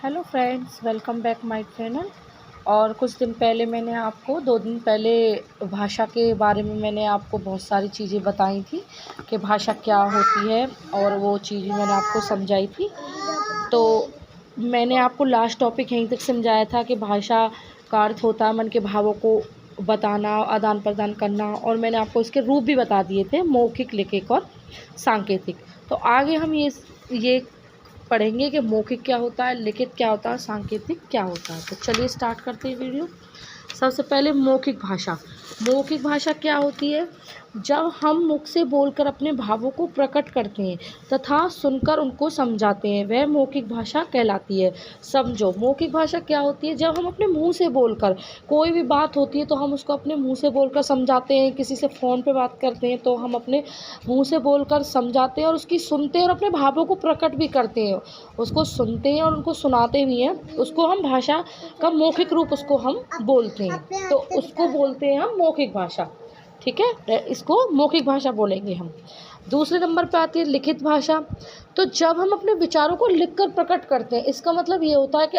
Hello friends, welcome back my channel. और कुछ दिन पहले मैंने आपको 2 दिन पहले भाषा के बारे में मैंने आपको बहुत सारी चीज़ें बताई थी कि भाषा क्या होती है, और वो चीज़ें मैंने आपको समझाई थी। तो मैंने आपको लास्ट टॉपिक यहीं तक समझाया था कि भाषा का अर्थ होता है मन के भावों को बताना, आदान प्रदान करना, और मैंने आपको इसके रूप भी बता दिए थे, मौखिक, लिखित और सांकेतिक। तो आगे हम ये पढ़ेंगे कि मौखिक क्या होता है, लिखित क्या होता है, सांकेतिक क्या होता है। तो चलिए स्टार्ट करते हैं वीडियो। सबसे पहले मौखिक भाषा। मौखिक भाषा क्या होती है? जब हम मुख से बोलकर अपने भावों को प्रकट करते हैं तथा सुनकर उनको समझाते हैं, वह मौखिक भाषा कहलाती है। समझो, मौखिक भाषा क्या होती है? जब हम अपने मुंह से बोलकर, कोई भी बात होती है तो हम उसको अपने मुंह से बोलकर समझाते हैं। किसी से फ़ोन पे बात करते हैं तो हम अपने मुंह से बोलकर समझाते हैं और उसकी सुनते हैं और अपने भावों को प्रकट भी करते हैं। उसको सुनते हैं और उनको सुनाते भी हैं। उसको हम भाषा का मौखिक रूप उसको हम बोलते हैं, तो उसको बोलते हैं हम मौखिक भाषा। ठीक है, इसको मौखिक भाषा बोलेंगे हम। दूसरे नंबर पे आती है लिखित भाषा। तो जब हम अपने विचारों को लिखकर प्रकट करते हैं, इसका मतलब ये होता है कि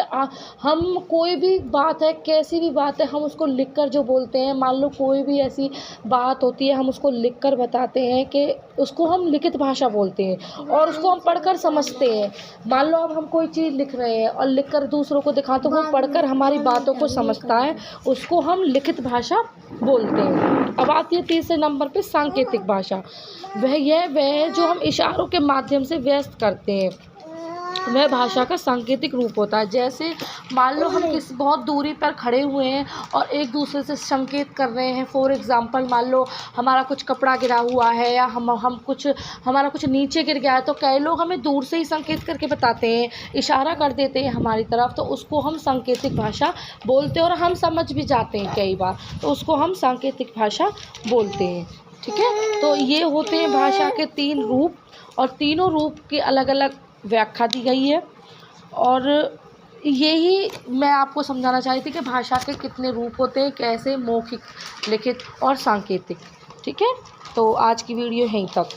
हम कोई भी बात है, कैसी भी बात है, हम उसको लिखकर जो बोलते हैं। मान लो कोई भी ऐसी बात होती है, हम उसको लिखकर बताते हैं, कि उसको हम लिखित भाषा बोलते हैं, और उसको हम पढ़कर समझते हैं। मान लो अब हम कोई चीज़ लिख रहे हैं और लिखकर दूसरों को दिखा, तो वो पढ़कर हमारी बातों को समझता है, उसको हम लिखित भाषा बोलते हैं। अब आती है तीसरे नंबर पे सांकेतिक भाषा। वह जो हम इशारों के माध्यम से व्यक्त करते हैं, वह भाषा का सांकेतिक रूप होता है। जैसे मान लो हम किसी बहुत दूरी पर खड़े हुए हैं और एक दूसरे से संकेत कर रहे हैं। फॉर एग्ज़ाम्पल, मान लो हमारा कुछ कपड़ा गिरा हुआ है, या हमारा कुछ नीचे गिर गया है, तो कई लोग हमें दूर से ही संकेत करके बताते हैं, इशारा कर देते हैं हमारी तरफ, तो उसको हम सांकेतिक भाषा बोलते हैं, और हम समझ भी जाते हैं कई बार, तो उसको हम सांकेतिक भाषा बोलते हैं। ठीक है, तो ये होते हैं भाषा के 3 रूप, और तीनों रूप की अलग अलग व्याख्या दी गई है। और यही मैं आपको समझाना चाहती थी कि भाषा के कितने रूप होते हैं, कैसे, मौखिक, लिखित और सांकेतिक। ठीक है, तो आज की वीडियो यहीं तक।